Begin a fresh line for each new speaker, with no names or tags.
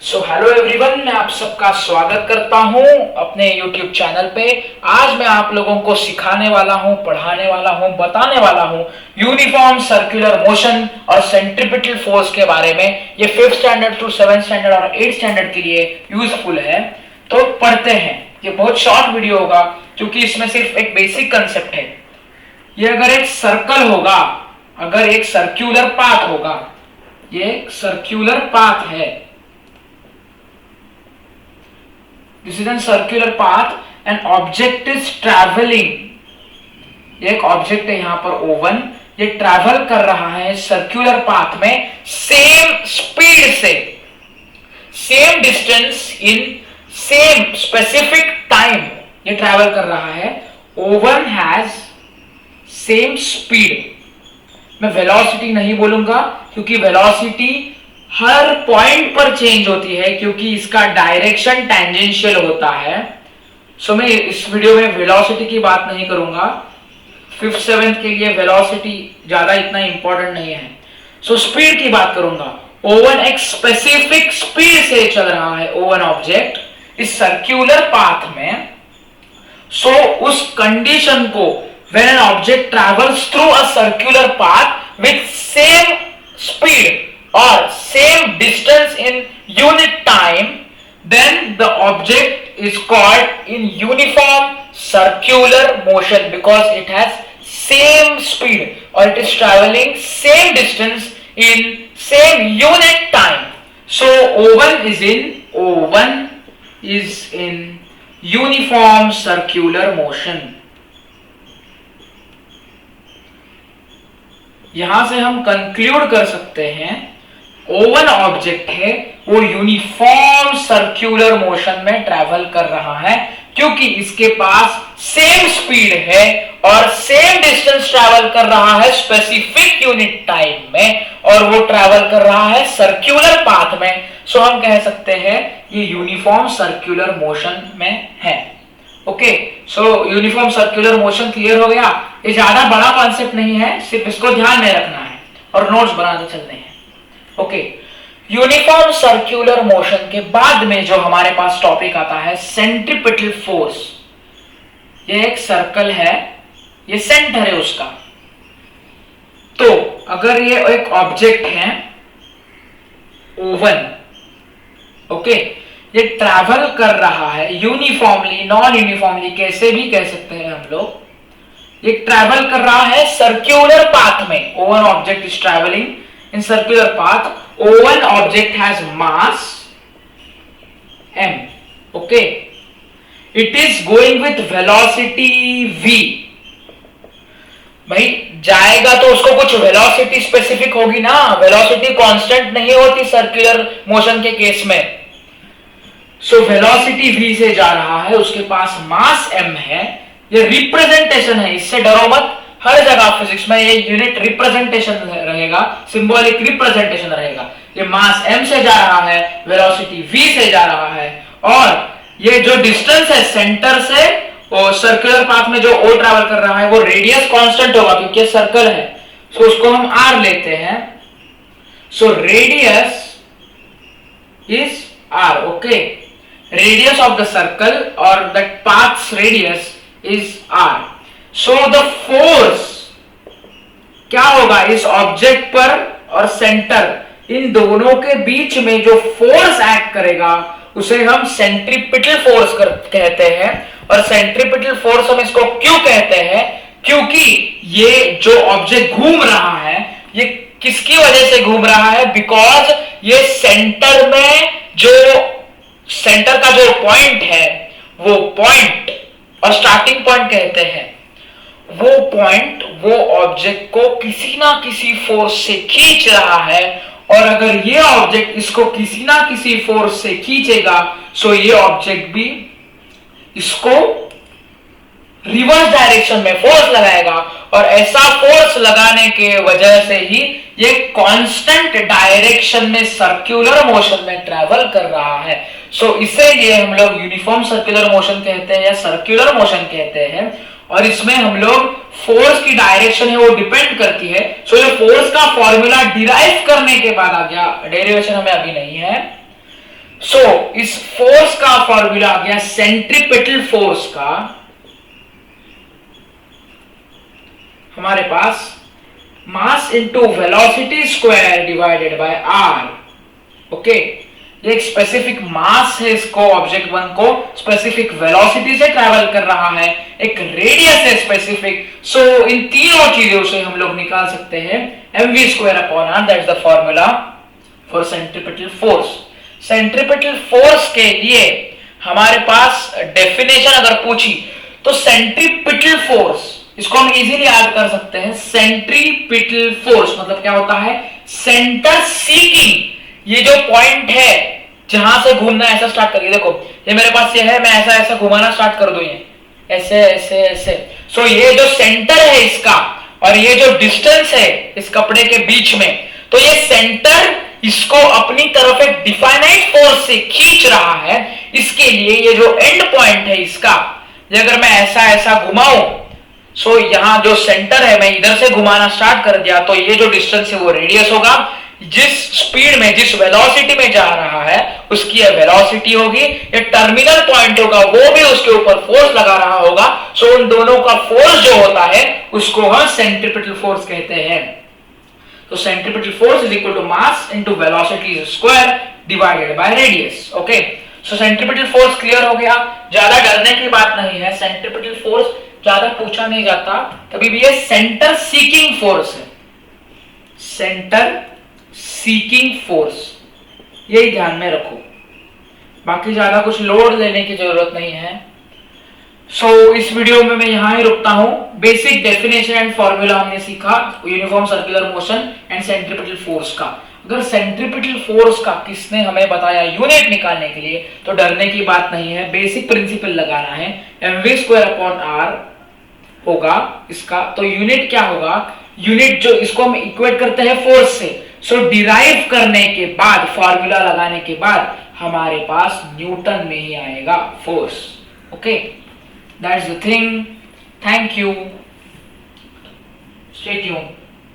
So hello everyone, मैं आप सबका स्वागत करता हूं अपने YouTube चैनल पे। आज मैं आप लोगों को सिखाने वाला हूं, पढ़ाने वाला हूं, बताने वाला हूं यूनिफॉर्म सर्कुलर मोशन और सेंट्रीपिटल फोर्स के बारे में। ये 5th standard to 7th standard और 8th स्टैंडर्ड के लिए यूजफुल है। तो पढ़ते हैं। ये बहुत शॉर्ट वीडियो होगा क्योंकि इसमें सिर्फ एक बेसिक कंसेप्ट है। ये अगर एक सर्कल होगा, अगर एक सर्क्यूलर पाथ होगा, ये एक सर्क्यूलर पाथ है, this is a circular path and object is traveling। एक ऑब्जेक्ट है यहां पर O1, ये ट्रैवल कर रहा है सर्कुलर पाथ में सेम स्पीड से, same distance in same specific time ये ट्रैवल कर रहा है। O1 has same speed. मैं वेलोसिटी नहीं बोलूंगा क्योंकि वेलोसिटी हर पॉइंट पर चेंज होती है क्योंकि इसका डायरेक्शन टेंजेंशियल होता है। सो मैं इस वीडियो में वेलोसिटी की बात नहीं करूंगा। 5th 7th के लिए वेलोसिटी ज्यादा इतना इंपॉर्टेंट नहीं है। सो स्पीड की बात करूंगा। O1 एक स्पेसिफिक स्पीड से चल रहा है O1 ऑब्जेक्ट इस सर्क्यूलर पाथ में। सो उस कंडीशन को when an object travels through a circular path with same speed or same distance in unit time, then the object is called in uniform circular motion because it has same speed or it is traveling same distance in same unit time. So O1 is in uniform circular motion. यहां से हम conclude कर सकते हैं O1 object है वो uniform circular motion में travel कर रहा है क्योंकि इसके पास सेम स्पीड है और सेम डिस्टेंस ट्रैवल कर रहा है स्पेसिफिक यूनिट टाइम में और वो ट्रैवल कर रहा है सर्कुलर पाथ में। सो हम कह सकते हैं ये यूनिफॉर्म सर्कुलर मोशन में है। ओके, सो यूनिफॉर्म सर्कुलर मोशन क्लियर हो गया। ये ज्यादा बड़ा कॉन्सेप्ट नहीं है, सिर्फ इसको ध्यान में रखना है और नोट्स बनाते चलने हैं। ओके, यूनिफॉर्म सर्कुलर मोशन के बाद में जो हमारे पास टॉपिक आता है सेंट्रीपिटल फोर्स। ये एक सर्कल है, ये सेंटर है उसका। तो अगर ये एक ऑब्जेक्ट है O1, ओके, ये ट्रैवल कर रहा है यूनिफॉर्मली, नॉन यूनिफॉर्मली, कैसे भी कह सकते हैं हम लोग। ये ट्रैवल कर रहा है सर्कुलर पाथ में। O1 object is travelling in circular path. O1 object has mass m. Okay, it is going with velocity v. भाई जाएगा तो उसको कुछ वेलोसिटी स्पेसिफिक होगी ना, वेलोसिटी कांस्टेंट नहीं होती सर्कुलर मोशन के केस में। सो वेलोसिटी v से जा रहा है, उसके पास मास m है। ये रिप्रेजेंटेशन है, इससे डरो मत। हर जगह फिजिक्स में ये यूनिट रिप्रेजेंटेशन रहेगा, सिंबॉलिक रिप्रेजेंटेशन रहेगा। ये मास m से जा रहा है, वेलोसिटी v से जा रहा है और ये जो डिस्टेंस है सेंटर से और सर्कुलर पाथ में जो O ट्रैवल कर रहा है वो रेडियस कांस्टेंट होगा क्योंकि सर्कल है। सो उसको हम r लेते हैं। So radius is r। Okay, radius of the circle और that path's radius is r। So the force क्या होगा इस ऑब्जेक्ट पर और सेंटर, इन दोनों के बीच में जो फोर्स एक्ट करेगा उसे हम सेंट्रीपिटल फोर्स कहते हैं। और सेंट्रीपिटल फोर्स हम इसको क्यों कहते हैं? क्योंकि ये जो ऑब्जेक्ट घूम रहा है ये किसकी वजह से घूम रहा है? बिकॉज ये सेंटर में जो सेंटर का जो पॉइंट है वो पॉइंट और स्टार्टिंग पॉइंट कहते हैं, वो पॉइंट वो ऑब्जेक्ट को किसी ना किसी फोर्स से खींच रहा है और अगर ये ऑब्जेक्ट इसको किसी ना किसी फोर्स से खींचेगा सो ये ऑब्जेक्ट भी इसको रिवर्स डायरेक्शन में फोर्स लगाएगा और ऐसा फोर्स लगाने के वजह से ही ये कांस्टेंट डायरेक्शन में सर्कुलर मोशन में ट्रैवल कर रहा है। सो इसीलिए हम लोग यूनिफॉर्म सर्कुलर मोशन कहते हैं या सर्कुलर मोशन कहते हैं। और इसमें हम लोग फोर्स की डायरेक्शन है वो डिपेंड करती है। सो ये फोर्स का फॉर्मूला डिराइव करने के बाद आ गया, डेरिवेशन हमें अभी नहीं है। सो इस फोर्स का फॉर्मूला आ गया सेंट्रीपिटल फोर्स का, हमारे पास mass into velocity square divided by R. Okay, ये एक स्पेसिफिक मास है, इसको ऑब्जेक्ट वन को स्पेसिफिक वेलोसिटी से ट्रैवल कर रहा है, एक रेडियस है स्पेसिफिक। सो इन तीनों चीजों से हम लोग निकाल सकते हैं mv square upon R, that's the formula for centripetal force. Centripetal force के लिए हमारे पास डेफिनेशन अगर पूछी तो सेंट्रीपिटल फोर्स, इसको हम इजीली याद कर सकते हैं। सेंट्रीपिटल फोर्स मतलब क्या होता है, सेंटर सीकिंग। ये जो पॉइंट है जहां से घूमना, ऐसा स्टार्ट करिए, देखो ये मेरे पास ये है, मैं ऐसा ऐसा घुमाना स्टार्ट कर दूं, ये ऐसे ऐसे ऐसे। सो ये जो सेंटर है इसका और ये जो डिस्टेंस है इस कपड़े के बीच में, तो ये सेंटर इसको अपनी तरफ एक डिफाइनाइट फोर्स से खींच रहा है। इसके लिए ये जो एंड पॉइंट है इसका, ये अगर मैं ऐसा ऐसा घुमाऊं, सो यहां जो सेंटर है मैं इधर से घुमाना स्टार्ट कर दिया, तो ये जो डिस्टेंस है वो रेडियस होगा। जिस स्पीड में, जिस वेलोसिटी में जा रहा है उसकी यह वेलोसिटी होगी। ये टर्मिनल पॉइंट होगा, वो भी उसके ऊपर फोर्स लगा रहा होगा। सो उन दोनों का फोर्स जो होता है उसको हम सेंट्रीपिटल फोर्स कहते हैं। तो centripetal force is equal to mass into velocity square divided by radius. Okay, so centripetal force clear हो गया, ज्यादा डरने की बात नहीं है। सेंट्रीपिटल फोर्स ज्यादा पूछा नहीं जाता, कभी भी ये सेंटर सीकिंग फोर्स है, सेंटर सीकिंग फोर्स, यही ध्यान में रखो, बाकी ज्यादा कुछ लोड लेने की जरूरत नहीं है। सो इस वीडियो में मैं यहां ही रुकता हूं। बेसिक डेफिनेशन एंड फॉर्मूला हमने सीखा uniform circular motion and centripetal force का। अगर सेंट्रीपिटल फोर्स का किसने हमें बताया यूनिट निकालने के लिए, तो डरने की बात नहीं है, बेसिक प्रिंसिपल लगाना है। mv स्क्वायर अपॉन आर होगा इसका, तो यूनिट क्या होगा, यूनिट जो इसको हम इक्वेट करते हैं फोर्स से, सो डिराइव करने के बाद, फॉर्मूला लगाने के बाद हमारे पास न्यूटन में ही आएगा force. Okay, that's the thing. Thank you, stay tuned.